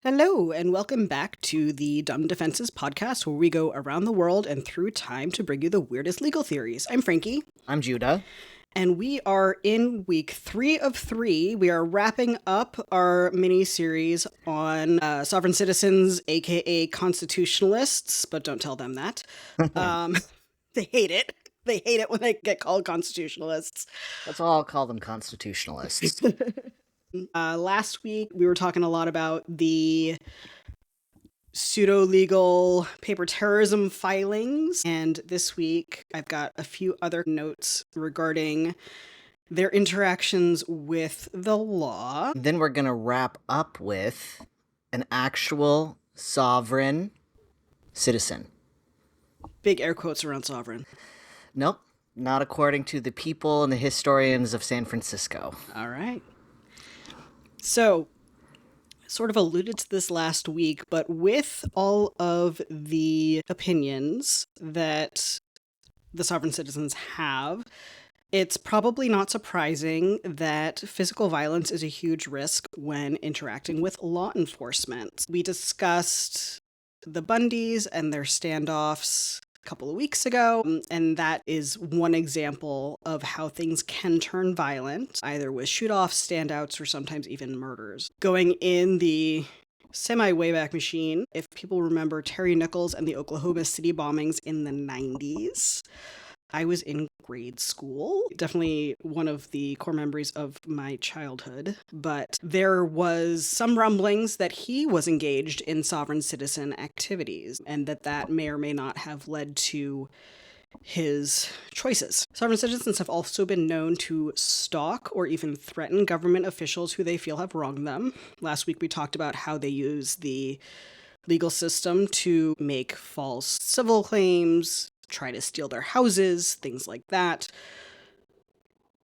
Hello, and welcome back to the Dumb Defenses podcast, where we go around the world and through time to bring you the weirdest legal theories. I'm Frankie. I'm Judah. And we are in week 3 of 3. We are wrapping up our mini-series on sovereign citizens, aka constitutionalists, but don't tell them that. They hate it. They hate it when they get called constitutionalists. That's all I'll call them, constitutionalists. Last week, we were talking a lot about the pseudo-legal paper terrorism filings, and this week I've got a few other notes regarding their interactions with the law. Then we're going to wrap up with an actual sovereign citizen. Big air quotes around sovereign. Nope, not according to the people and the historians of San Francisco. All right. So, sort of alluded to this last week, but with all of the opinions that the sovereign citizens have, it's probably not surprising that physical violence is a huge risk when interacting with law enforcement. We discussed the Bundys and their standoffs a couple of weeks ago, and that is one example of how things can turn violent, either with shoot-offs, standouts, or sometimes even murders. Going in the semi-wayback machine, if people remember Terry Nichols and the Oklahoma City bombings in the 90s, I was in grade school. Definitely one of the core memories of my childhood. But there was some rumblings that he was engaged in sovereign citizen activities, and that may or may not have led to his choices. Sovereign citizens have also been known to stalk or even threaten government officials who they feel have wronged them. Last week we talked about how they use the legal system to make false civil claims, try to steal their houses, things like that.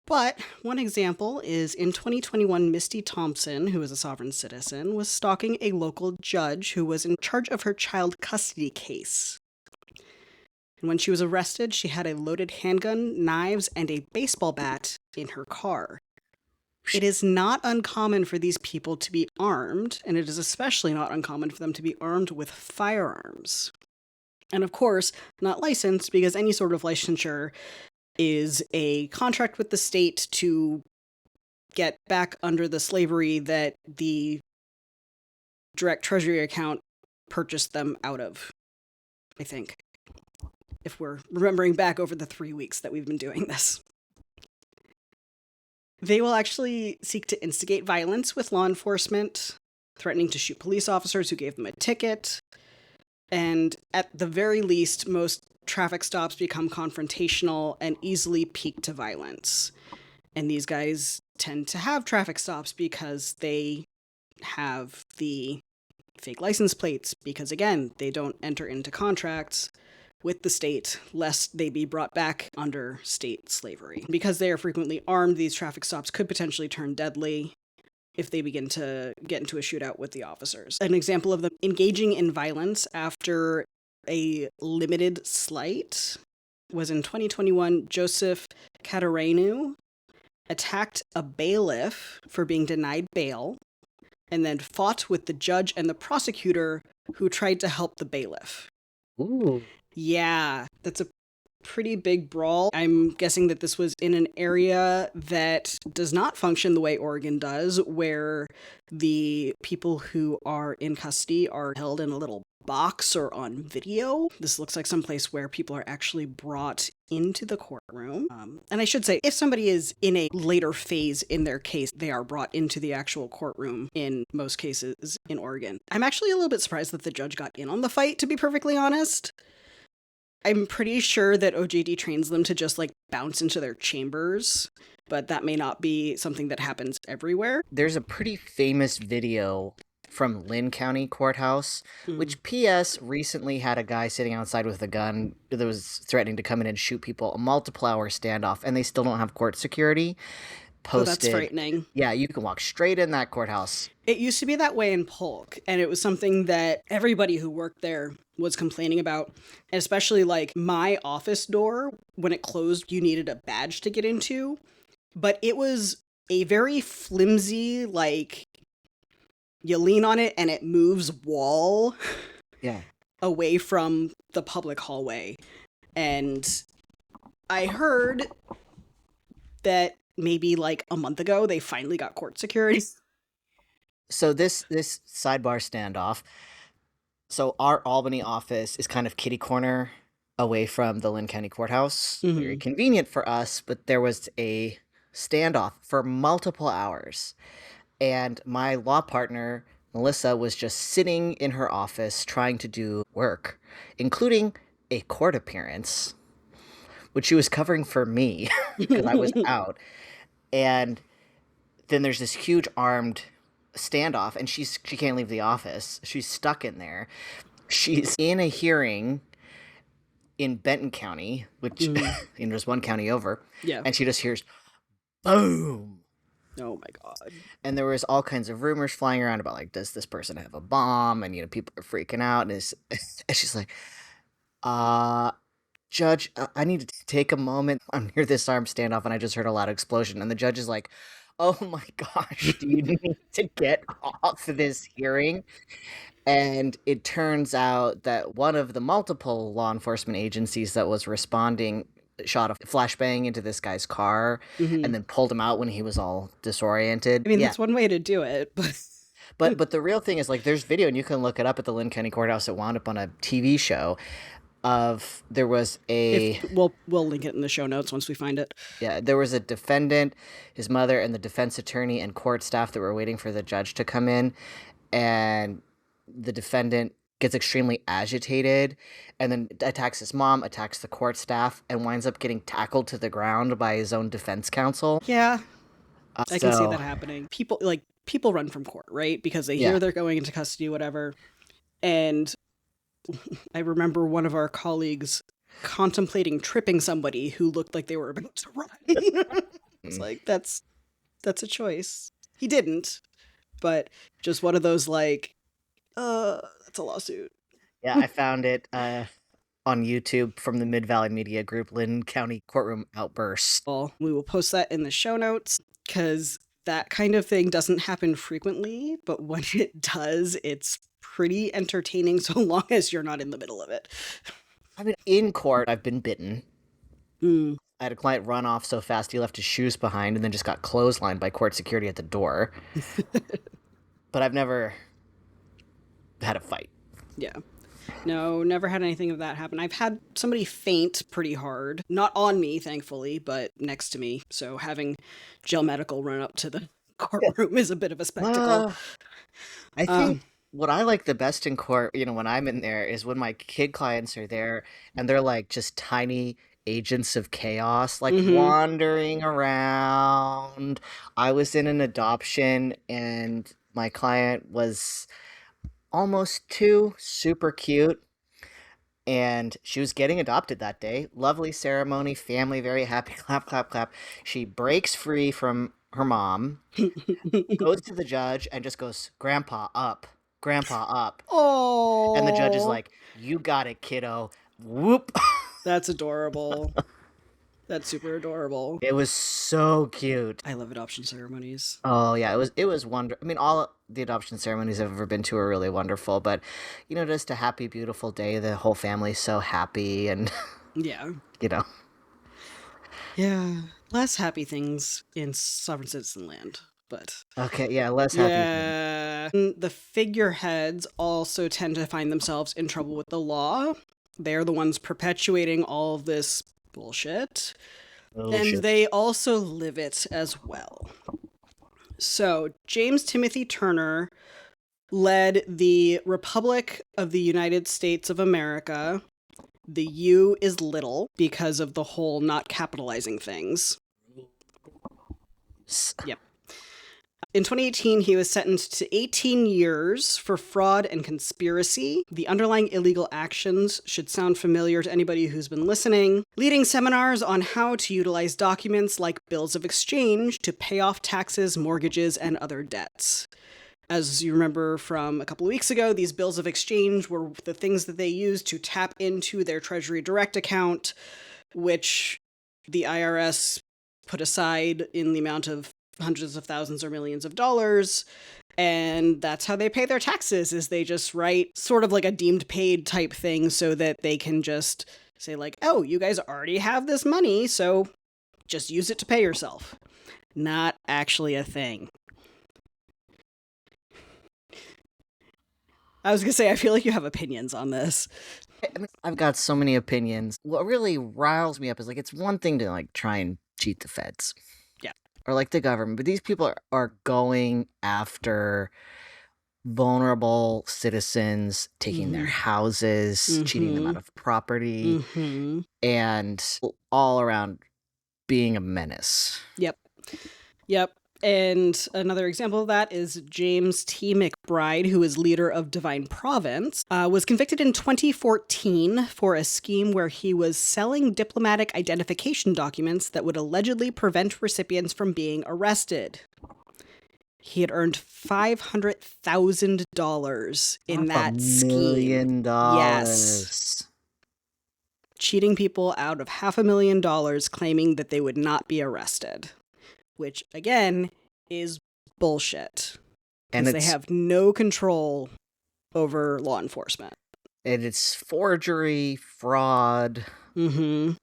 But one example is in 2021, Misty Thompson, who is a sovereign citizen, was stalking a local judge who was in charge of her child custody case. And when she was arrested, she had a loaded handgun, knives, and a baseball bat in her car. It is not uncommon for these people to be armed, and it is especially not uncommon for them to be armed with firearms. And of course, not licensed, because any sort of licensure is a contract with the state to get back under the slavery that the direct treasury account purchased them out of, I think, if we're remembering back over the 3 weeks that we've been doing this. They will actually seek to instigate violence with law enforcement, threatening to shoot police officers who gave them a ticket. And at the very least, most traffic stops become confrontational and easily peak to violence. And these guys tend to have traffic stops because they have the fake license plates, because again, they don't enter into contracts with the state lest they be brought back under state slavery. Because they are frequently armed, these traffic stops could potentially turn deadly if they begin to get into a shootout with the officers. An example of them engaging in violence after a limited slight was in 2021. Joseph Cataranu attacked a bailiff for being denied bail and then fought with the judge and the prosecutor who tried to help the bailiff. Ooh. Yeah, that's a pretty big brawl. I'm guessing that this was in an area that does not function the way Oregon does, where the people who are in custody are held in a little box or on video. This looks like someplace where people are actually brought into the courtroom. And I should say, if somebody is in a later phase in their case, they are brought into the actual courtroom in most cases in Oregon. I'm actually a little bit surprised that the judge got in on the fight, to be perfectly honest. I'm pretty sure that OJD trains them to just like bounce into their chambers, but that may not be something that happens everywhere. There's a pretty famous video from Lynn County Courthouse, which P.S. recently had a guy sitting outside with a gun that was threatening to come in and shoot people, a multiple hour standoff, and they still don't have court security. Oh, that's frightening. Yeah, you can walk straight in that courthouse. It used to be that way in Polk, and it was something that everybody who worked there was complaining about, and especially like my office door, when it closed, you needed a badge to get into, but it was a very flimsy, like you lean on it and it moves wall Yeah. away from the public hallway. And I heard that maybe like a month ago they finally got court security. So this sidebar standoff. So our Albany office is kind of kitty corner away from the Lynn County Courthouse. Very convenient for us, but there was a standoff for multiple hours. And my law partner, Melissa, was just sitting in her office trying to do work, including a court appearance, which she was covering for me because I was out. And then there's this huge armed standoff, and she can't leave the office. She's stuck in there. She's in a hearing in Benton County, which there's one county over. Yeah. And she just hears boom. Oh my God. And there was all kinds of rumors flying around about, like, does this person have a bomb? And, people are freaking out. And she's like, Judge, I need to take a moment. I'm near this armed standoff, and I just heard a loud explosion. And the judge is like, oh my gosh, do you need to get off this hearing? And it turns out that one of the multiple law enforcement agencies that was responding shot a flashbang into this guy's car and then pulled him out when he was all disoriented. I mean, that's one way to do it, but but the real thing is, like, there's video, and you can look it up at the Lynn County Courthouse. It wound up on a TV show of, there was we'll link it in the show notes once we find it. Yeah, there was a defendant, his mother, and the defense attorney and court staff that were waiting for the judge to come in, and the defendant gets extremely agitated and then attacks his mom, attacks the court staff, and winds up getting tackled to the ground by his own defense counsel. Yeah, I can see that happening. People run from court, right? Because they hear they're going into custody, whatever. And I remember one of our colleagues contemplating tripping somebody who looked like they were about to run. It's like, that's a choice. He didn't, but just one of those, like, that's a lawsuit. Yeah, I found it on YouTube from the Mid-Valley Media Group, Lynn County Courtroom Outburst. Well, we will post that in the show notes, because that kind of thing doesn't happen frequently, but when it does, it's pretty entertaining so long as you're not in the middle of it. I mean, in court, I've been bitten. I had a client run off so fast he left his shoes behind and then just got clotheslined by court security at the door. But I've never had a fight. Yeah. No, never had anything of that happen. I've had somebody faint pretty hard. Not on me, thankfully, but next to me. So having jail medical run up to the courtroom is a bit of a spectacle. I think what I like the best in court, when I'm in there, is when my kid clients are there and they're like just tiny agents of chaos, like wandering around. I was in an adoption and my client was almost 2, super cute, and she was getting adopted that day. Lovely ceremony, family very happy, clap, clap, clap. She breaks free from her mom, goes to the judge, and just goes, Grandpa up, Grandpa up. Oh. And the judge is like, you got it, kiddo. Whoop. That's adorable. That's super adorable. It was so cute. I love adoption ceremonies. Oh yeah, it was wonderful. I mean, all the adoption ceremonies I've ever been to are really wonderful, but just a happy, beautiful day. The whole family's so happy, and yeah, yeah, less happy things in sovereign citizen land, but okay, yeah, less happy. Yeah, the figureheads also tend to find themselves in trouble with the law. They're the ones perpetuating all of this bullshit. And they also live it as well. So James Timothy Turner led the Republic of the United States of America. The U is little because of the whole not capitalizing things. Yep. In 2018, he was sentenced to 18 years for fraud and conspiracy. The underlying illegal actions should sound familiar to anybody who's been listening. Leading seminars on how to utilize documents like bills of exchange to pay off taxes, mortgages, and other debts. As you remember from a couple of weeks ago, these bills of exchange were the things that they used to tap into their Treasury Direct account, which the IRS put aside in the amount of hundreds of thousands or millions of dollars, And that's how they pay their taxes, is they just write sort of like a deemed paid type thing so that they can just say like, oh, you guys already have this money, so just use it to pay yourself. Not actually a thing. I was going to say, I feel like you have opinions on this. I mean, I've got so many opinions. What really riles me up is like, it's one thing to like try and cheat the feds. Yeah. Or like the government, but these people are going after vulnerable citizens, taking their houses, cheating them out of property, and all around being a menace. Yep. And another example of that is James T. McBride, who is leader of Divine Province, was convicted in 2014 for a scheme where he was selling diplomatic identification documents that would allegedly prevent recipients from being arrested. He had earned $500,000 in that scheme. $1 million. Yes. Cheating people out of $500,000, claiming that they would not be arrested. Which, again, is bullshit. And they have no control over law enforcement. And it's forgery, fraud. What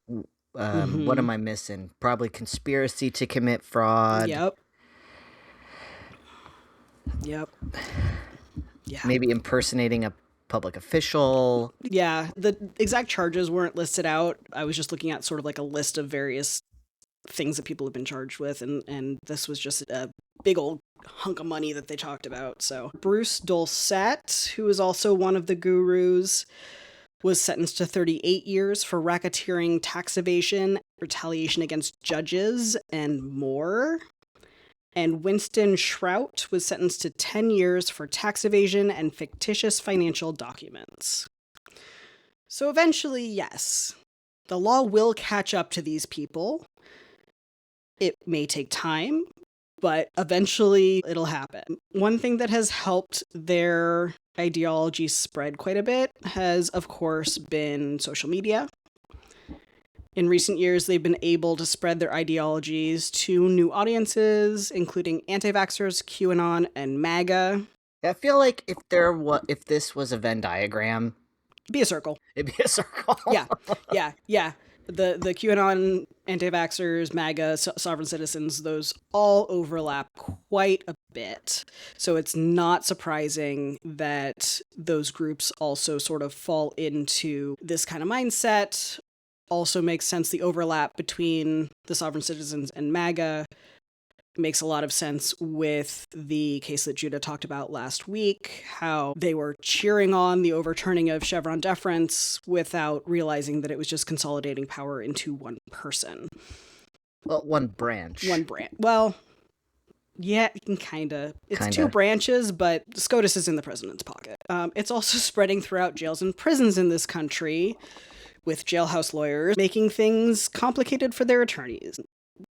am I missing? Probably conspiracy to commit fraud. Yep. Yeah. Maybe impersonating a public official. Yeah, the exact charges weren't listed out. I was just looking at sort of like a list of various things that people have been charged with, and this was just a big old hunk of money that they talked about. So Bruce Dolcett, who is also one of the gurus, was sentenced to 38 years for racketeering, tax evasion, retaliation against judges, and more. And Winston Shrout was sentenced to 10 years for tax evasion and fictitious financial documents. So eventually, yes, the law will catch up to these people. It may take time, but eventually it'll happen. One thing that has helped their ideology spread quite a bit has, of course, been social media. In recent years, they've been able to spread their ideologies to new audiences, including anti-vaxxers, QAnon, and MAGA. I feel like if this was a Venn diagram, it'd be a circle. It'd be a circle. Yeah. The QAnon, anti-vaxxers, MAGA, sovereign citizens, those all overlap quite a bit. So it's not surprising that those groups also sort of fall into this kind of mindset. Also makes sense, the overlap between the sovereign citizens and MAGA makes a lot of sense with the case that Judah talked about last week, how they were cheering on the overturning of Chevron deference without realizing that it was just consolidating power into one person. Well, one branch. Well, yeah, kind of. It's two branches, but SCOTUS is in the president's pocket. It's also spreading throughout jails and prisons in this country, with jailhouse lawyers making things complicated for their attorneys.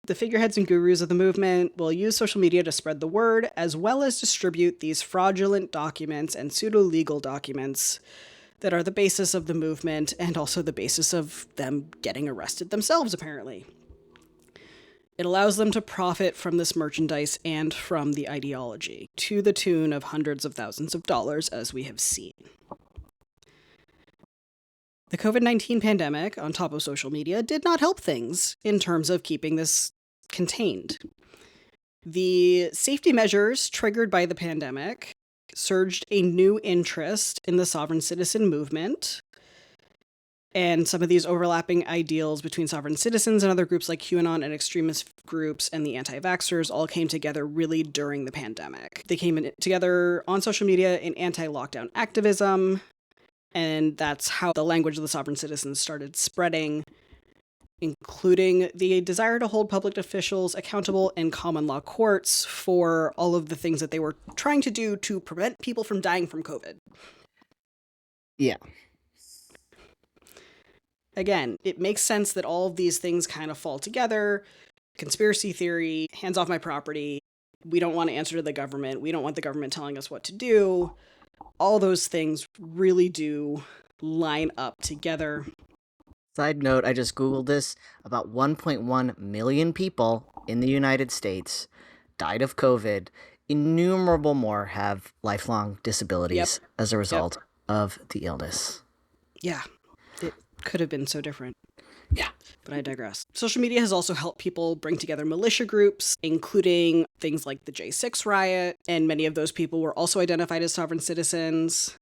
The figureheads and gurus of the movement will use social media to spread the word, as well as distribute these fraudulent documents and pseudo-legal documents that are the basis of the movement and also the basis of them getting arrested themselves, apparently. It allows them to profit from this merchandise and from the ideology, to the tune of hundreds of thousands of dollars, as we have seen. The COVID-19 pandemic, on top of social media, did not help things in terms of keeping this contained. The safety measures triggered by the pandemic surged a new interest in the sovereign citizen movement, and some of these overlapping ideals between sovereign citizens and other groups like QAnon and extremist groups and the anti-vaxxers all came together really during the pandemic. They came together on social media in anti-lockdown activism, and that's how the language of the sovereign citizens started spreading, including the desire to hold public officials accountable in common law courts for all of the things that they were trying to do to prevent people from dying from COVID. Yeah. Again, it makes sense that all of these things kind of fall together. Conspiracy theory, hands off my property, we don't want to answer to the government, we don't want the government telling us what to do. All those things really do line up together. Side note, I just Googled this. About 1.1 million people in the United States died of COVID innumerable more have lifelong disabilities as a Yep. result of the illness. Yeah. It could have been so different. Yeah. But I digress. Social media has also helped people bring together militia groups, including things like the J6 riot, and many of those people were also identified as sovereign citizens.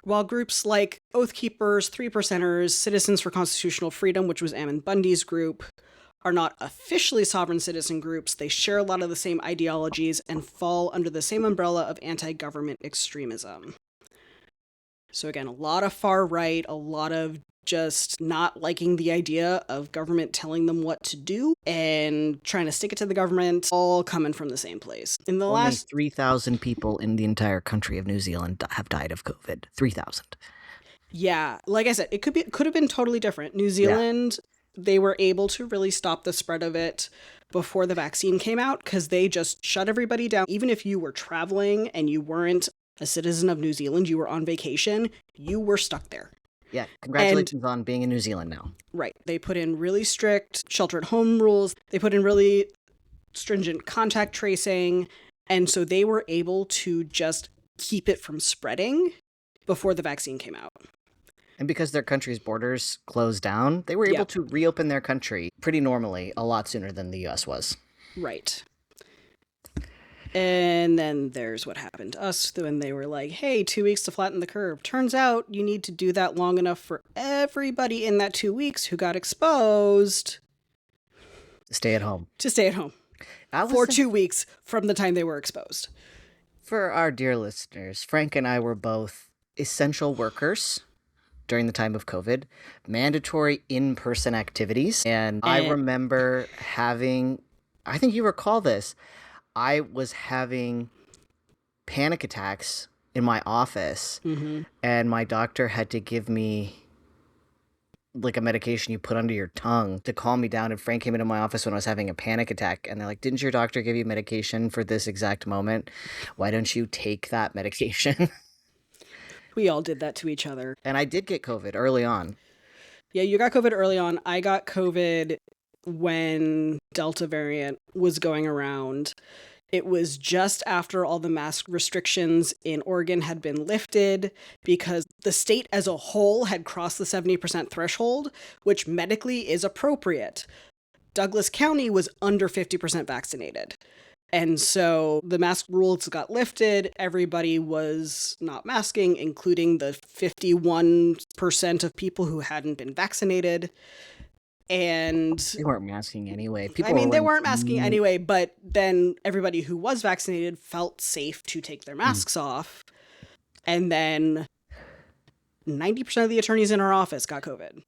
While groups like Oath Keepers, Three Percenters, Citizens for Constitutional Freedom, which was Ammon Bundy's group, are not officially sovereign citizen groups, they share a lot of the same ideologies and fall under the same umbrella of anti-government extremism. So again, a lot of far right, a lot of just not liking the idea of government telling them what to do and trying to stick it to the government, all coming from the same place. In the Only last 3,000 people in the entire country of New Zealand have died of COVID. 3,000. Yeah, like I said, it could have been totally different. New Zealand, they were able to really stop the spread of it before the vaccine came out because they just shut everybody down. Even if you were traveling and you weren't a citizen of New Zealand, you were on vacation, you were stuck there. Yeah, congratulations on being in New Zealand now. Right. They put in really strict shelter-at-home rules. They put in really stringent contact tracing. And so they were able to just keep it from spreading before the vaccine came out. And because their country's borders closed down, they were able to reopen their country pretty normally a lot sooner than the US was. Right. And then there's what happened to us when they were like, hey, 2 weeks to flatten the curve. Turns out you need to do that long enough for everybody in that 2 weeks who got exposed Stay at home. to stay at home for 2 weeks from the time they were exposed. For our dear listeners, Frank and I were both essential workers during the time of COVID, mandatory in-person activities. And I remember having, I think you recall this, I was having panic attacks in my office, and my doctor had to give me like a medication you put under your tongue to calm me down. And Frank came into my office when I was having a panic attack, and they're like, didn't your doctor give you medication for this exact moment? Why don't you take that medication? We all did that to each other. And I did get COVID early on. Yeah, you got COVID early on. I got COVID when Delta variant was going around. It was just after all the mask restrictions in Oregon had been lifted because the state as a whole had crossed the 70% threshold, which medically is appropriate. Douglas County was under 50% vaccinated. And so the mask rules got lifted. Everybody was not masking, including the 51% of people who hadn't been vaccinated. And they weren't masking anyway. They weren't masking anyway, but then everybody who was vaccinated felt safe to take their masks off. And then 90% of the attorneys in our office got COVID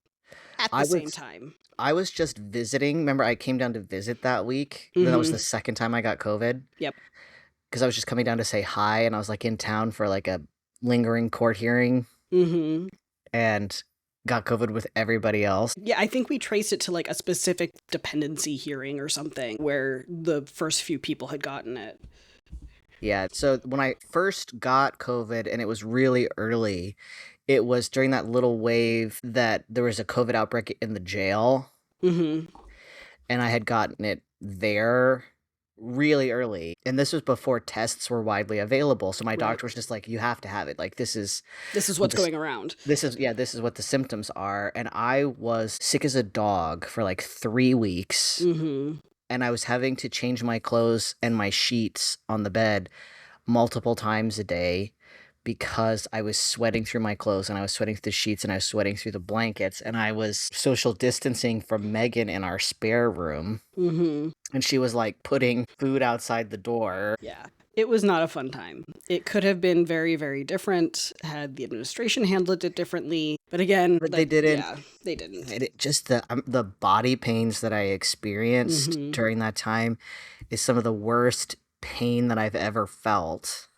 at the same time. I was just visiting. Remember, I came down to visit that week. Mm-hmm. That was the second time I got COVID. Yep. Because I was just coming down to say hi, and I was like in town for like a lingering court hearing. Mm-hmm. And got COVID with everybody else. Yeah, I think we traced it to like a specific dependency hearing or something where the first few people had gotten it. Yeah, so when I first got COVID, and it was really early, it was during that little wave that there was a COVID outbreak in the jail. Mm-hmm. And I had gotten it there really early. And this was before tests were widely available. So my doctor was just like, you have to have it. Like, this is what's going around. This is what the symptoms are. And I was sick as a dog for like 3 weeks. Mm-hmm. And I was having to change my clothes and my sheets on the bed multiple times a day because I was sweating through my clothes, and I was sweating through the sheets, and I was sweating through the blankets, and I was social distancing from Megan in our spare room. Mm-hmm. And she was like putting food outside the door. Yeah. It was not a fun time. It could have been very, very different had the administration handled it differently. But again, they didn't. Yeah, they didn't. Just the body pains that I experienced during that time is some of the worst pain that I've ever felt.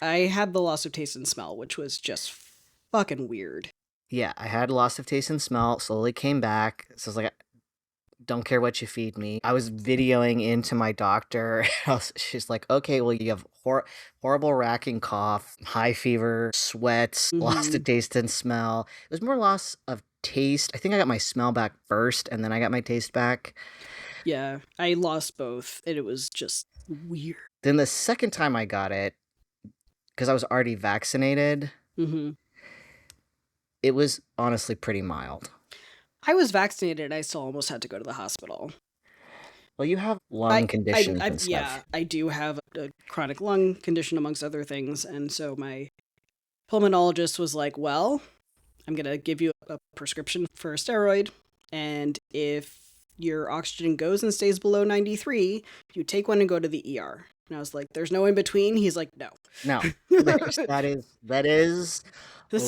I had the loss of taste and smell, which was just fucking weird. Yeah, I had loss of taste and smell, slowly came back. So I was like, don't care what you feed me. I was videoing into my doctor. She's like, okay, well, you have horrible racking cough, high fever, sweats, loss of taste and smell. It was more loss of taste. I think I got my smell back first, and then I got my taste back. Yeah, I lost both, and it was just Weird. Then the second time I got it, because I was already vaccinated, Mm-hmm. it was honestly pretty mild. I was vaccinated. I still almost had to go to the hospital. Well, you have lung conditions and Yeah, stuff. I do have a chronic lung condition amongst other things, and so my pulmonologist was like, "Well, I'm gonna give you a prescription for a steroid, and if your oxygen goes and stays below 93, you take one and go to the ER." And I was like, "There's no in between." He's like, "No." No, that is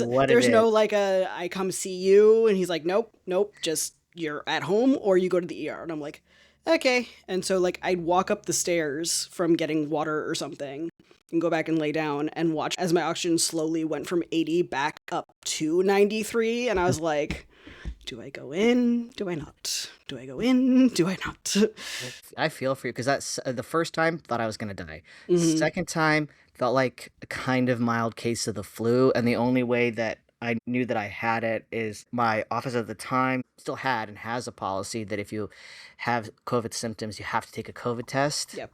what it There's is. no like I come see you, and he's like, "Nope, nope, just you're at home or you go to the ER." And I'm like, "Okay." And so like I'd walk up the stairs from getting water or something and go back and lay down and watch as my oxygen slowly went from 80 back up to 93, and I was like, do I go in? Do I not? Do I go in? Do I not? I feel for you because that's the first time thought I was gonna die. Mm-hmm. Second time felt like a kind of mild case of the flu, and the only way that I knew that I had it is my office at the time still had and has a policy that if you have COVID symptoms, you have to take a COVID test. Yep.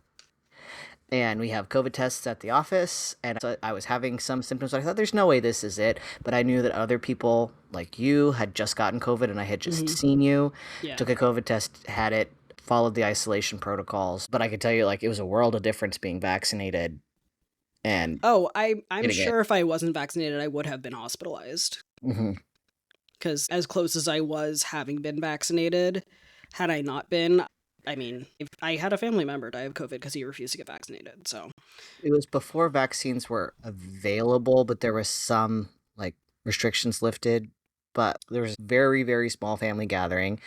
And we have COVID tests at the office, and so I was having some symptoms. I thought, there's no way this is it. But I knew that other people like you had just gotten COVID, and I had just seen you, Yeah. took a COVID test, had it, followed the isolation protocols. But I could tell you, like, it was a world of difference being vaccinated and Oh, I'm getting sure it. if I wasn't vaccinated, I would have been hospitalized. Hmm. Because as close as I was having been vaccinated, had I not been, I mean, if I had a family member die of COVID because he refused to get vaccinated. So, It was before vaccines were available, but there was some, like, restrictions lifted. But there was a very, very small family gathering.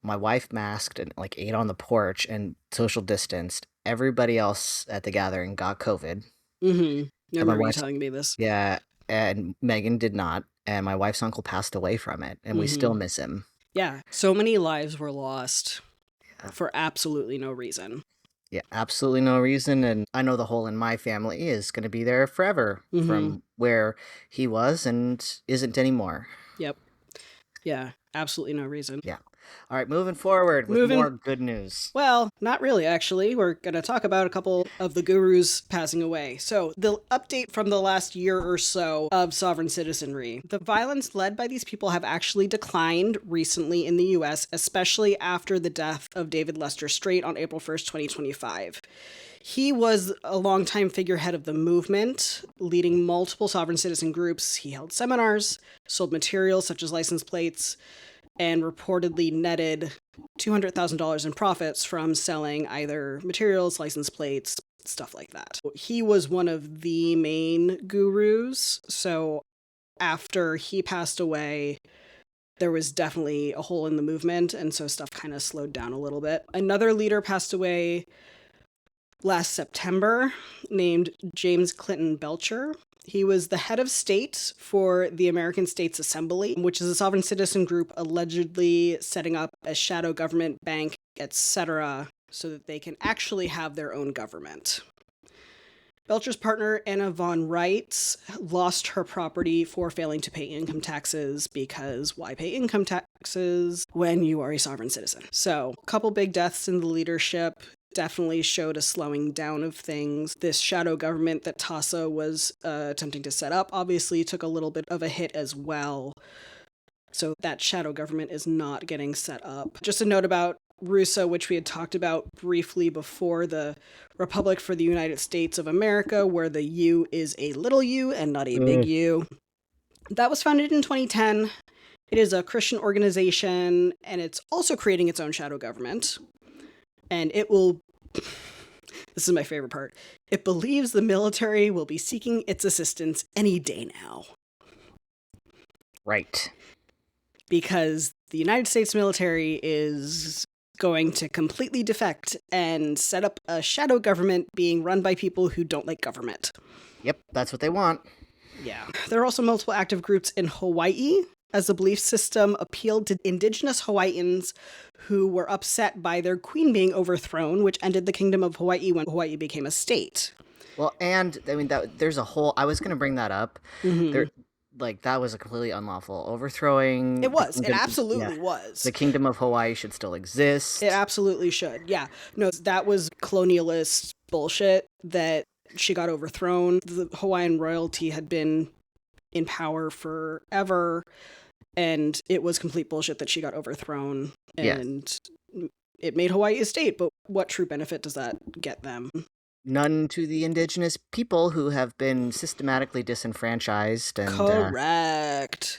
My wife masked and like ate on the porch and social distanced. Everybody else at the gathering got COVID. I And my remember you wife's telling me this. yeah, and Megan did not. And my wife's uncle passed away from it, and we still miss him. Yeah, so many lives were lost Yeah. for absolutely no reason. Yeah, absolutely no reason. And I know the hole in my family is going to be there forever from where he was and isn't anymore. Yep. Yeah, absolutely no reason. Yeah. All right, moving forward with more good news. Well, not really, actually. We're going to talk about a couple of the gurus passing away. So, the update from the last year or so of sovereign citizenry. The violence led by these people have actually declined recently in the US, especially after the death of David Lester Straight on April 1st, 2025. He was a longtime figurehead of the movement, leading multiple sovereign citizen groups. He held seminars, sold materials such as license plates, and reportedly netted $200,000 in profits from selling either materials, license plates, stuff like that. He was one of the main gurus, so after he passed away, there was definitely a hole in the movement, and so stuff kind of slowed down a little bit. Another leader passed away last September named James Clinton Belcher. He was the head of state for the American States Assembly, which is a sovereign citizen group allegedly setting up a shadow government, bank, etc., so that they can actually have their own government. Belcher's partner, Anna von Wright, lost her property for failing to pay income taxes because why pay income taxes when you are a sovereign citizen? So, a couple big deaths in the leadership. Definitely showed a slowing down of things. This shadow government that TASA was attempting to set up obviously took a little bit of a hit as well. So that shadow government is not getting set up. Just a note about RUSA, which we had talked about briefly before, the Republic for the United States of America, where the U is a little u and not a big U. That was founded in 2010. It is a Christian organization, and it's also creating its own shadow government. And it will, this is my favorite part, it believes the military will be seeking its assistance any day now. Right. Because the United States military is going to completely defect and set up a shadow government being run by people who don't like government. Yep, that's what they want. Yeah. There are also multiple active groups in Hawaii, as the belief system appealed to indigenous Hawaiians who were upset by their queen being overthrown, which ended the Kingdom of Hawaii when Hawaii became a state. Well, and I mean there's a whole. I was going to bring that up. There, like that was a completely unlawful overthrowing. It was. It absolutely was. The Kingdom of Hawaii should still exist. It absolutely should. Yeah. No, that was colonialist bullshit that she got overthrown. The Hawaiian royalty had been in power forever, and it was complete bullshit that she got overthrown. And it made Hawaii a state, but what true benefit does that get them? None to the indigenous people who have been systematically disenfranchised. And correct.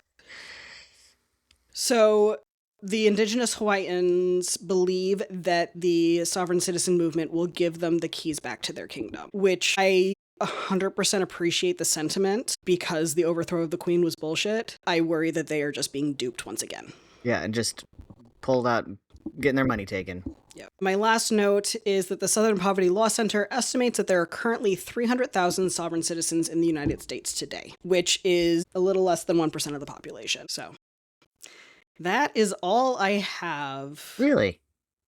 So the indigenous Hawaiians believe that the sovereign citizen movement will give them the keys back to their kingdom, which I 100% appreciate the sentiment because the overthrow of the queen was bullshit. I worry that they are just being duped once again. Yeah, and just pulled out, getting their money taken. Yeah. My last note is that the Southern Poverty Law Center estimates that there are currently 300,000 sovereign citizens in the United States today, which is a little less than 1% of the population. So that is all I have. Really?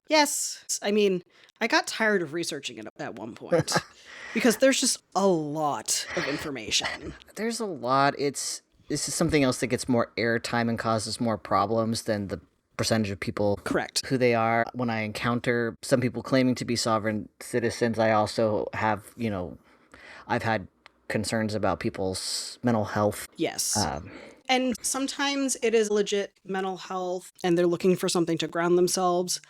Yes. I mean, I got tired of researching it at one point because there's just a lot of information. There's a lot. This is something else that gets more airtime and causes more problems than the percentage of people correct who they are. When I encounter some people claiming to be sovereign citizens, I also have, I've had concerns about people's mental health. Yes. And sometimes it is legit mental health and they're looking for something to ground themselves.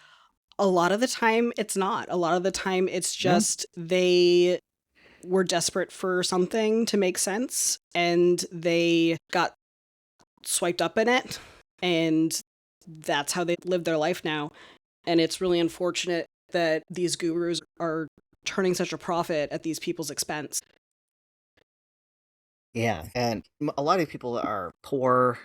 A lot of the time it's not. A lot of the time it's just they were desperate for something to make sense and they got swiped up in it, and that's how they live their life now. And it's really unfortunate that these gurus are turning such a profit at these people's expense. Yeah, and a lot of people are poor.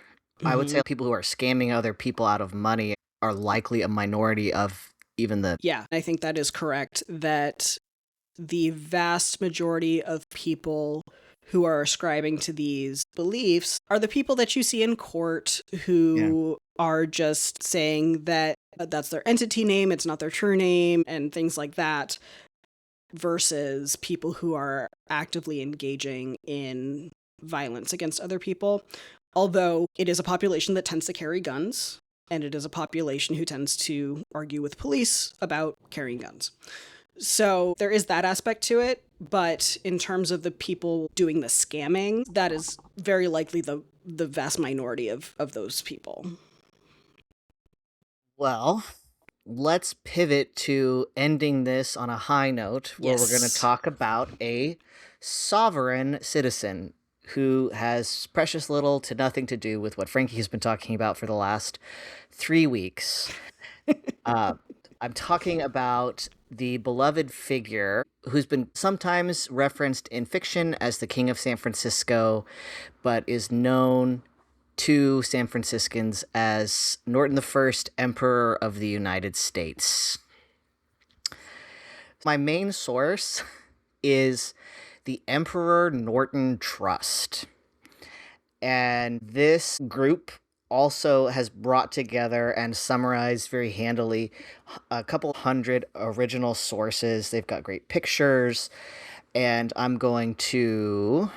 I would say people who are scamming other people out of money are likely a minority of even the... Yeah, I think that is correct, that the vast majority of people who are ascribing to these beliefs are the people that you see in court who are just saying that that's their entity name, it's not their true name, and things like that, versus people who are actively engaging in violence against other people. Although it is a population that tends to carry guns, and it is a population who tends to argue with police about carrying guns. So there is that aspect to it, but in terms of the people doing the scamming, that is very likely the vast minority of those people. Well, let's pivot to ending this on a high note, where we're going to talk about a sovereign citizen who has precious little to nothing to do with what Frankie has been talking about for the last 3 weeks. I'm talking about the beloved figure who's been sometimes referenced in fiction as the King of San Francisco, but is known to San Franciscans as Norton I, Emperor of the United States. My main source is the Emperor Norton Trust. And this group also has brought together and summarized very handily a couple hundred original sources. They've got great pictures, and I'm going to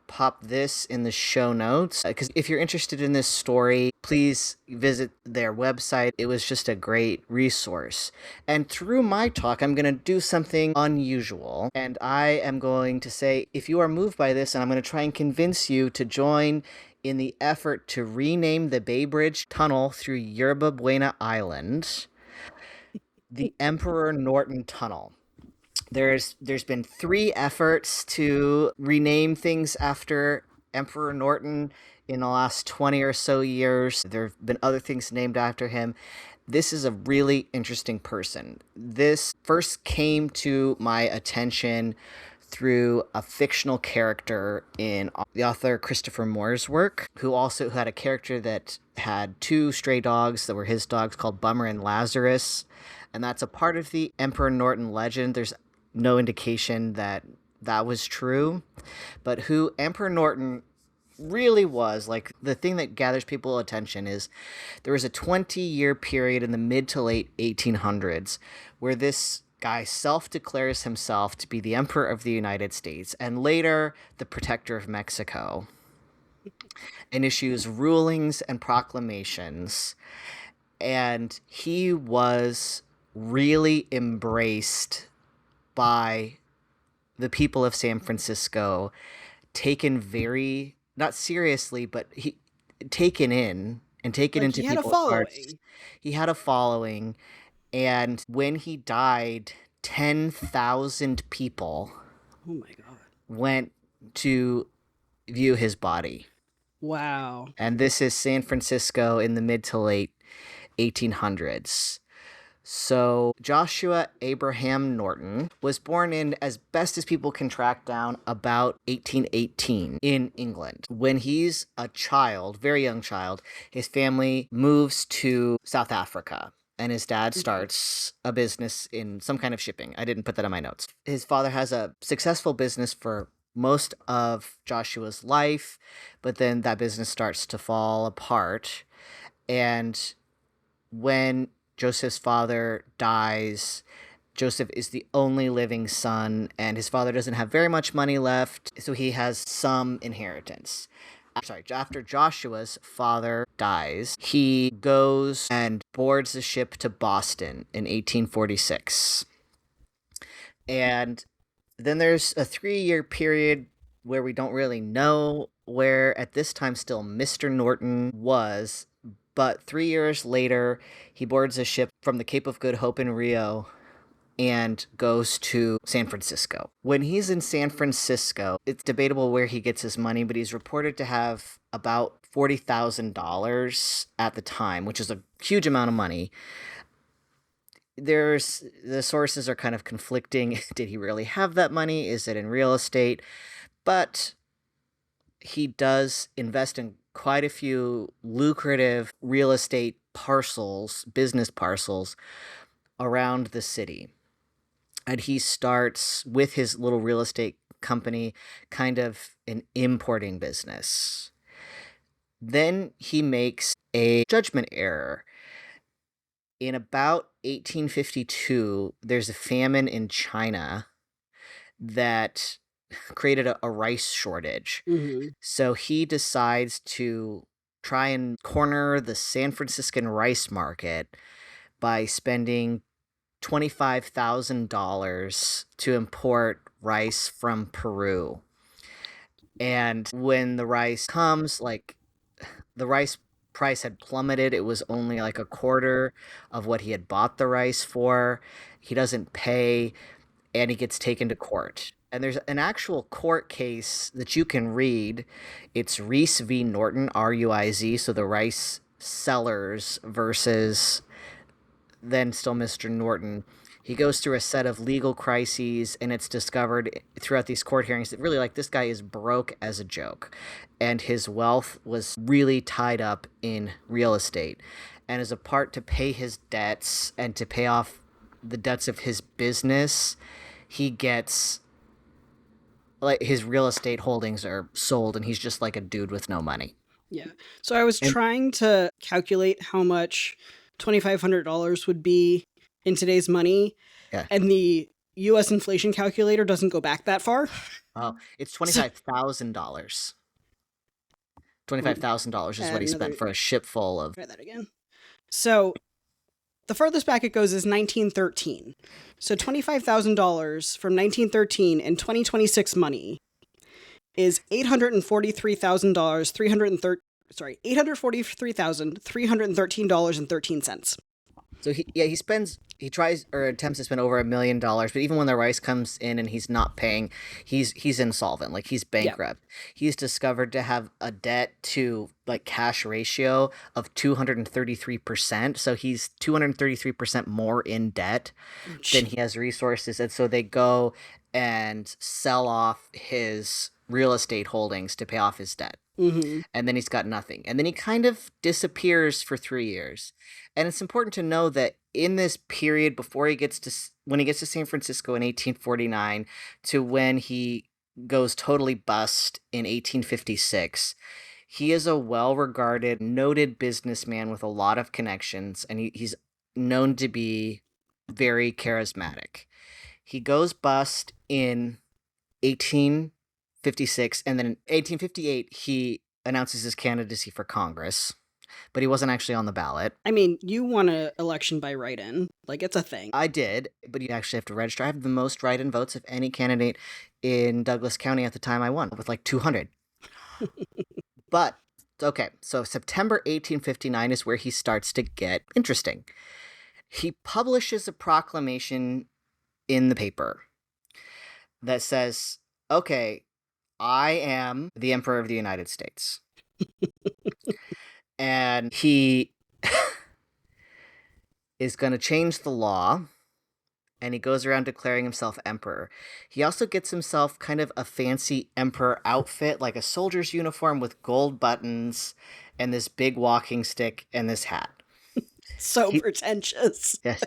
pop this in the show notes because if you're interested in this story, please visit their website. It was just a great resource. And through my talk, I'm going to do something unusual, and I am going to say, if you are moved by this, and I'm going to try and convince you to join in the effort to rename the Bay Bridge Tunnel through Yerba Buena Island the Emperor Norton Tunnel. There's been 3 efforts to rename things after Emperor Norton in the last 20 or so years. There have been other things named after him. This is a really interesting person. This first came to my attention through a fictional character in the author Christopher Moore's work, who also had a character that had 2 stray dogs that were his dogs called Bummer and Lazarus. And that's a part of the Emperor Norton legend. There's no indication that that was true. But who Emperor Norton really was, like, the thing that gathers people's attention is there was a 20-year period in the mid to late 1800s where this guy self-declares himself to be the Emperor of the United States and later the Protector of Mexico, and issues rulings and proclamations. And he was really embraced by the people of San Francisco, taken very, not seriously, but taken in and taken Like, into he had a people's hearts. following. He had a following, and when he died, 10,000 people Oh my god. went to view his body. Wow. And this is San Francisco in the mid to late 1800s. So Joshua Abraham Norton was born in, as best as people can track down, about 1818 in England. When he's a child, very young child, his family moves to South Africa. And his dad starts a business in some kind of shipping. I didn't put that in my notes. His father has a successful business for most of Joshua's life, but then that business starts to fall apart. And when Joseph's father dies, Joseph is the only living son, and his father doesn't have very much money left, so he has some inheritance. After Joshua's father dies, he goes and boards a ship to Boston in 1846. And then there's a 3-year period where we don't really know where, at this time, still Mr. Norton was. But 3 years later, he boards a ship from the Cape of Good Hope in Rio and goes to San Francisco. When he's in San Francisco, it's debatable where he gets his money, but he's reported to have about $40,000 at the time, which is a huge amount of money. The sources are kind of conflicting. Did he really have that money? Is it in real estate? But he does invest in quite a few lucrative real estate parcels, business parcels around the city. And he starts with his little real estate company kind of an importing business. Then he makes a judgment error. In about 1852, there's a famine in China that created a rice shortage. Mm-hmm. So he decides to try and corner the San Franciscan rice market by spending $25,000 to import rice from Peru. And when the rice comes, like, the rice price had plummeted. It was only like a quarter of what he had bought the rice for. He doesn't pay, and he gets taken to court. And there's an actual court case that you can read. It's Reese v. Norton, Ruiz, so the rice sellers versus then still Mr. Norton. He goes through a set of legal crises, and it's discovered throughout these court hearings that really, like, this guy is broke as a joke, and his wealth was really tied up in real estate. And as a part to pay his debts and to pay off the debts of his business, he gets, like, his real estate holdings are sold, and he's just like a dude with no money. Yeah. So I was trying to calculate how much $2,500 would be in today's money. Yeah. And the U.S. inflation calculator doesn't go back that far. Oh, it's $25,000. $25,000 is what he spent for a ship full of. Try that again. So the furthest back it goes is 1913. So $25,000 from 1913 in 2026 money is $843,313. $843,313.13. So he tries or attempts to spend over $1 million, but even when the rice comes in and he's not paying, he's insolvent, like he's bankrupt. Yeah. He's discovered to have a debt to, like, cash ratio of 233%. So he's 233% more in debt than he has resources, and so they go and sell off his real estate holdings to pay off his debt. Mm-hmm. And then he's got nothing. And then he kind of disappears for 3 years. And it's important to know that in this period when he gets to San Francisco in 1849 to when he goes totally bust in 1856, he is a well-regarded, noted businessman with a lot of connections, and he's known to be very charismatic. He goes bust in 1856, and then in 1858, he announces his candidacy for Congress. but he wasn't actually on the ballot. I mean, you won an election by write-in. Like, it's a thing. I did, but you actually have to register. I have the most write-in votes of any candidate in Douglas County at the time I won, with like 200. But, okay, so September 1859 is where he starts to get interesting. He publishes a proclamation in the paper that says, okay, I am the Emperor of the United States. And he is going to change the law, and he goes around declaring himself emperor. He also gets himself kind of a fancy emperor outfit, like a soldier's uniform with gold buttons and this big walking stick and this hat. So pretentious. Yes.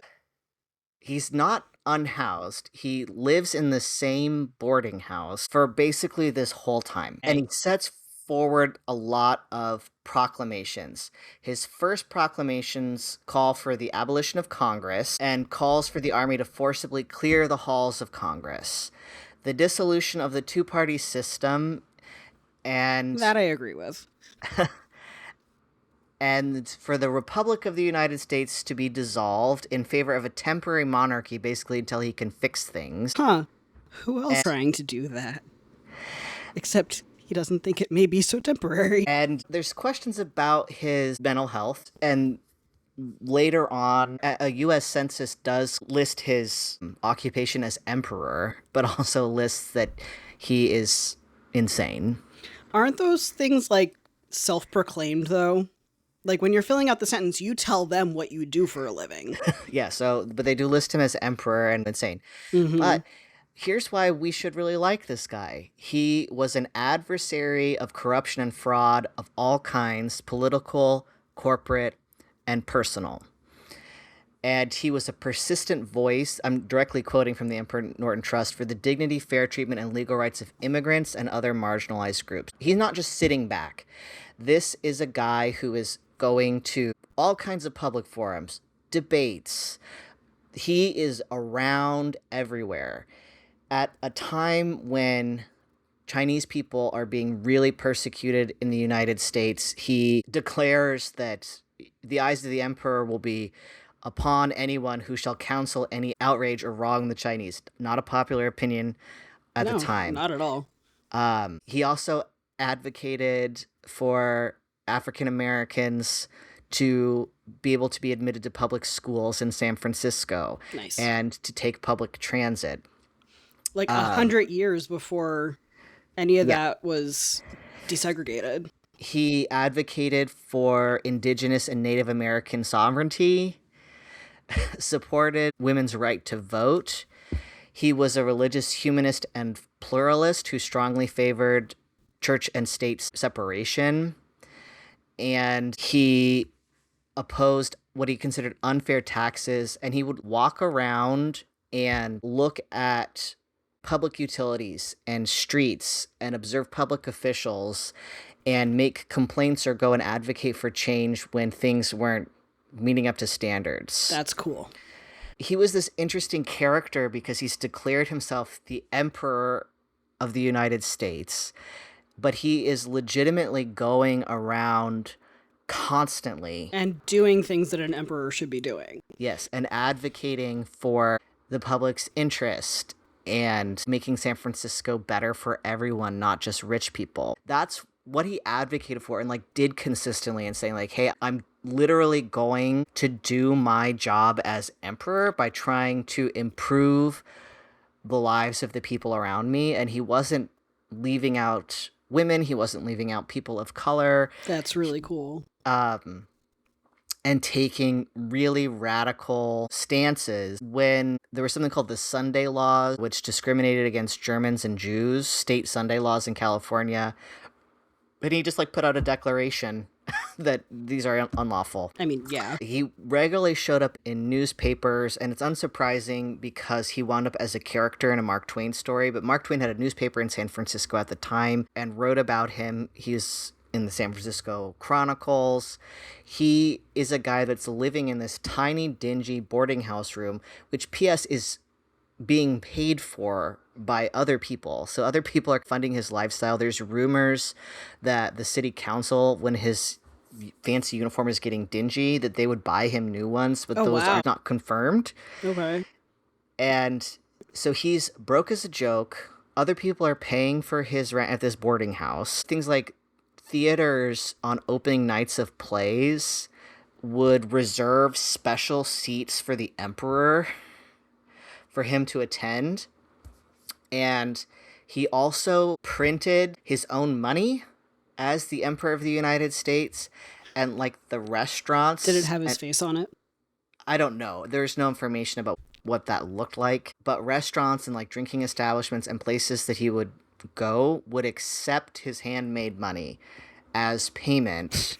He's not unhoused. He lives in the same boarding house for basically this whole time. And he sets forward a lot of proclamations. His first proclamations call for the abolition of Congress and calls for the army to forcibly clear the halls of Congress. The dissolution of the two-party system and... That I agree with. And for the Republic of the United States to be dissolved in favor of a temporary monarchy, basically until he can fix things. Huh. Who else trying to do that? Except he doesn't think it may be so temporary. And there's questions about his mental health, and later on, a U.S. census does list his occupation as emperor, but also lists that he is insane. Aren't those things, like, self-proclaimed, though? Like, when you're filling out the sentence, you tell them what you do for a living. Yeah, but they do list him as emperor and insane. Mm-hmm. But here's why we should really like this guy. He was an adversary of corruption and fraud of all kinds, political, corporate, and personal. And he was a persistent voice, I'm directly quoting from the Emperor Norton Trust, for the dignity, fair treatment, and legal rights of immigrants and other marginalized groups. He's not just sitting back. This is a guy who is going to all kinds of public forums, debates. He is around everywhere. At a time when Chinese people are being really persecuted in the United States, he declares that the eyes of the emperor will be upon anyone who shall counsel any outrage or wrong the Chinese. Not a popular opinion at the time. Not at all. He also advocated for African Americans to be able to be admitted to public schools in San Francisco. Nice. And to take public transit. Like 100 years before any of that was desegregated. He advocated for Indigenous and Native American sovereignty, supported women's right to vote. He was a religious humanist and pluralist who strongly favored church and state separation. And he opposed what he considered unfair taxes. And he would walk around and look at public utilities and streets and observe public officials and make complaints or go and advocate for change when things weren't meeting up to standards. That's cool. He was this interesting character because he's declared himself the Emperor of the United States, but he is legitimately going around constantly. And doing things that an emperor should be doing. Yes, and advocating for the public's interest and making San Francisco better for everyone, not just rich people. That's what he advocated for and did consistently, and saying hey, I'm literally going to do my job as emperor by trying to improve the lives of the people around me. And he wasn't leaving out women. He wasn't leaving out people of color. That's really cool. And taking really radical stances when there was something called the Sunday Law, which discriminated against Germans and Jews, state Sunday laws in California. And he just put out a declaration that these are unlawful. I mean, yeah. He regularly showed up in newspapers, and it's unsurprising because he wound up as a character in a Mark Twain story. But Mark Twain had a newspaper in San Francisco at the time and wrote about him. He's in the San Francisco Chronicles. He is a guy that's living in this tiny, dingy boarding house room, which P.S. is being paid for by other people. So other people are funding his lifestyle. There's rumors that the city council, when his fancy uniform is getting dingy, that they would buy him new ones, but Oh, those wow. are not confirmed. Okay. And so he's broke as a joke. Other people are paying for his rent at this boarding house. Things like theaters on opening nights of plays would reserve special seats for the emperor for him to attend. And he also printed his own money as the Emperor of the United States, and like the restaurants. Did it have his face on it? I don't know. There's no information about what that looked like, but restaurants and like drinking establishments and places that he would go would accept his handmade money as payment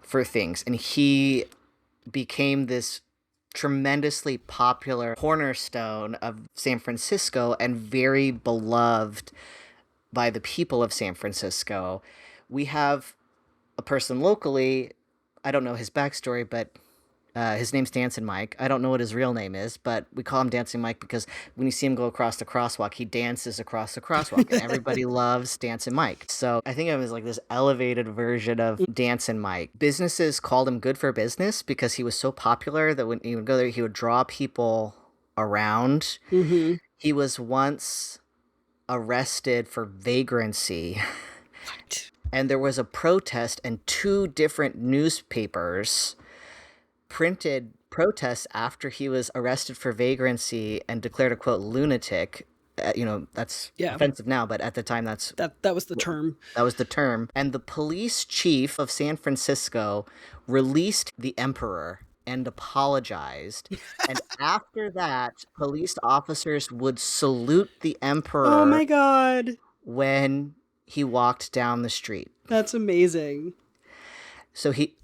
for things. And he became this tremendously popular cornerstone of San Francisco and very beloved by the people of San Francisco. We have a person locally, I don't know his backstory, but his name's Dancing Mike. I don't know what his real name is, but we call him Dancing Mike because when you see him go across the crosswalk, he dances across the crosswalk, and everybody loves Dancing Mike. So I think of him as like this elevated version of Dancing Mike. Businesses called him good for business because he was so popular that when he would go there, he would draw people around. Mm-hmm. He was once arrested for vagrancy. What? And there was a protest, and 2 different newspapers printed protests after he was arrested for vagrancy and declared a, quote, lunatic. That's offensive now, but at the time that was the term. That was the term. And the police chief of San Francisco released the emperor and apologized. And after that, police officers would salute the emperor. Oh my God. When he walked down the street. That's amazing. So he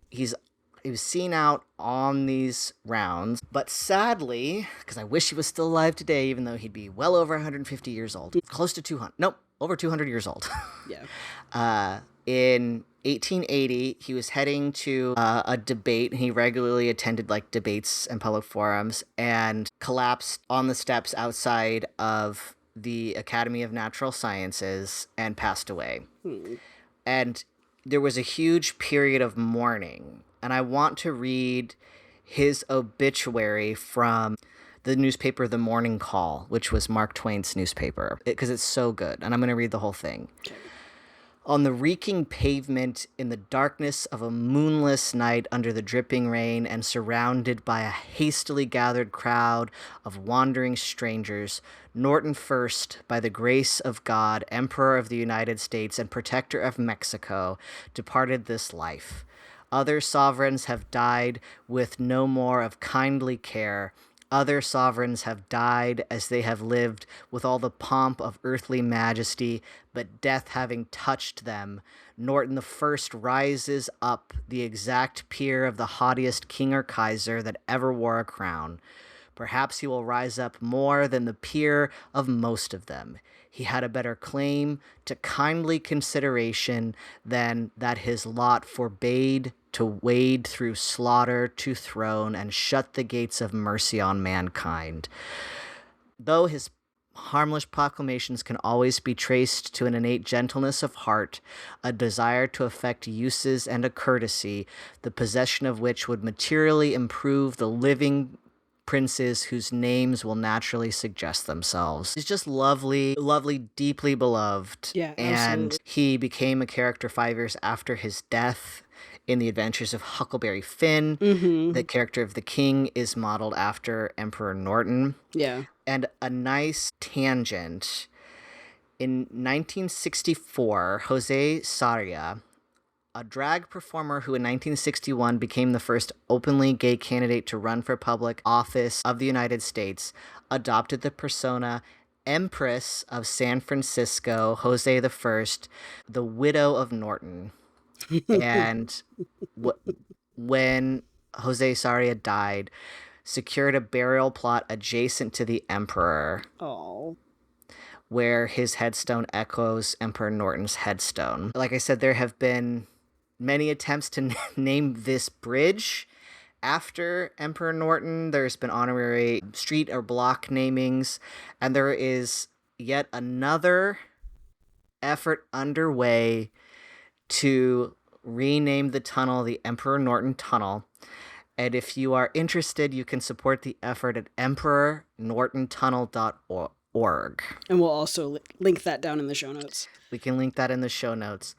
was seen out on these rounds, but sadly, because I wish he was still alive today, even though he'd be well over 150 years old, close to 200. Nope, over 200 years old. Yeah. In 1880, he was heading to a debate. He regularly attended like debates and public forums, and collapsed on the steps outside of the Academy of Natural Sciences and passed away. And there was a huge period of mourning. And I want to read his obituary from the newspaper The Morning Call, which was Mark Twain's newspaper, because it's so good. And I'm going to read the whole thing. Okay. On the reeking pavement, in the darkness of a moonless night under the dripping rain, and surrounded by a hastily gathered crowd of wandering strangers, Norton first, by the grace of God, Emperor of the United States and Protector of Mexico, departed this life. Other sovereigns have died with no more of kindly care. Other sovereigns have died as they have lived with all the pomp of earthly majesty, but death having touched them, Norton the First rises up, the exact peer of the haughtiest king or kaiser that ever wore a crown. Perhaps he will rise up more than the peer of most of them. He had a better claim to kindly consideration than that his lot forbade to wade through slaughter to throne and shut the gates of mercy on mankind. Though his harmless proclamations can always be traced to an innate gentleness of heart, a desire to effect uses and a courtesy, the possession of which would materially improve the living princes whose names will naturally suggest themselves. He's just lovely, deeply beloved. Yeah, and absolutely. He became a character 5 years after his death in The Adventures of Huckleberry Finn. Mm-hmm. The character of the king is modeled after Emperor Norton. Yeah. And a nice tangent. In 1964, Jose Sarria, a drag performer who in 1961 became the first openly gay candidate to run for public office of the United States, adopted the persona Empress of San Francisco, Jose I, the widow of Norton. And when Jose Sarria died, secured a burial plot adjacent to the emperor. Oh. Where his headstone echoes Emperor Norton's headstone. Like I said, there have been many attempts to name this bridge after Emperor Norton. There's been honorary street or block namings, and there is yet another effort underway to renamed the tunnel the Emperor Norton Tunnel. And if you are interested, you can support the effort at emperornortontunnel.org. And we'll also link that down in the show notes. We can link that in the show notes.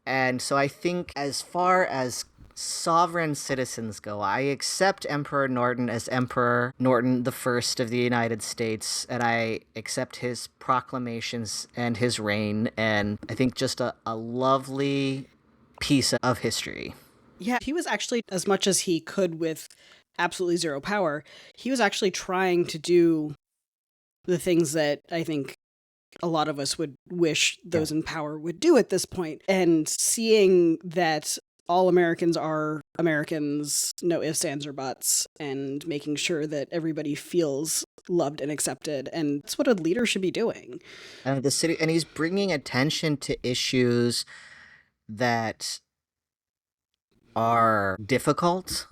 And so I think as far as sovereign citizens go, I accept Emperor Norton as Emperor Norton the First of the United States, and I accept his proclamations and his reign, and I think just a lovely piece of history. Yeah, he was actually, as much as he could with absolutely zero power, he was actually trying to do the things that I think a lot of us would wish those in power would do at this point. And seeing that all Americans are Americans, no ifs, ands, or buts, and making sure that everybody feels loved and accepted. And that's what a leader should be doing. And he's bringing attention to issues that are difficult,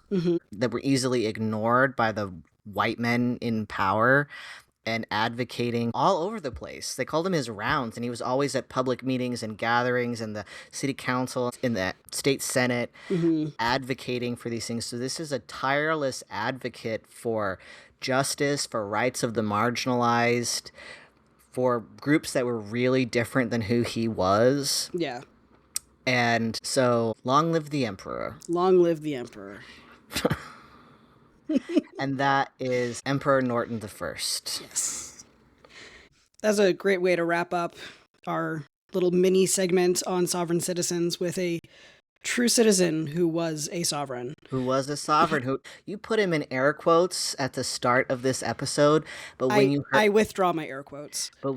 that were easily ignored by the white men in power, and advocating all over the place. They called him his rounds, and he was always at public meetings and gatherings and the city council, in the state senate, advocating for these things. So this is a tireless advocate for justice, for rights of the marginalized, for groups that were really different than who he was. Yeah. And so, long live the emperor. Long live the emperor. And that is Emperor Norton the First. Yes. That's a great way to wrap up our little mini segment on sovereign citizens with a true citizen who was a sovereign. Who was a sovereign. Who you put him in air quotes at the start of this episode, but when I withdraw my air quotes. But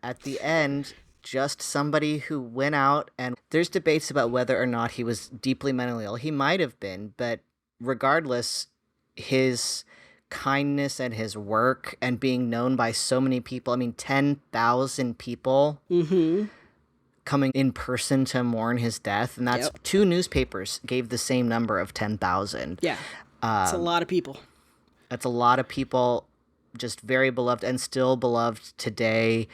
at the end, just somebody who went out, and there's debates about whether or not he was deeply mentally ill. He might have been, but regardless, his kindness and his work and being known by so many people. I mean, 10,000 people coming in person to mourn his death. And that's two newspapers gave the same number of 10,000. Yeah. It's a lot of people. That's a lot of people, just very beloved and still beloved today.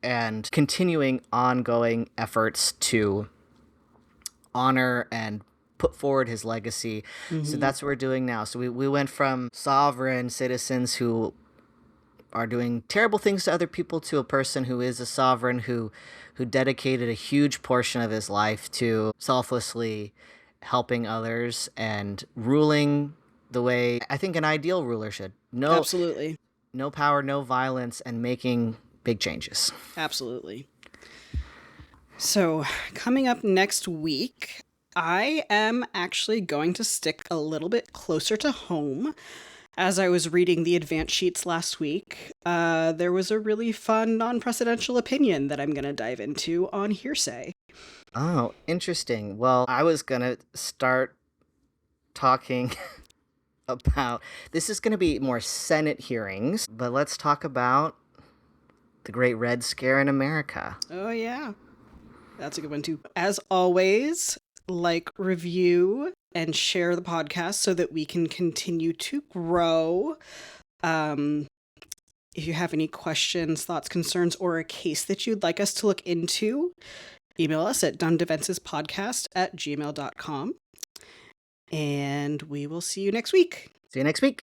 And continuing ongoing efforts to honor and put forward his legacy. So that's what we're doing now. So we went from sovereign citizens who are doing terrible things to other people to a person who is a sovereign who dedicated a huge portion of his life to selflessly helping others and ruling the way I think an ideal ruler should. Absolutely. No power, no violence, and making big changes. Absolutely. So coming up next week, I am actually going to stick a little bit closer to home. As I was reading the advance sheets last week, there was a really fun non-presidential opinion that I'm going to dive into on hearsay. Oh, interesting. Well, I was going to start talking about, this is going to be more Senate hearings, but let's talk about the Great Red Scare in America. Oh, yeah. That's a good one, too. As always, like, review, and share the podcast so that we can continue to grow. If you have any questions, thoughts, concerns, or a case that you'd like us to look into, email us at donedefensespodcast@gmail.com. And we will see you next week. See you next week.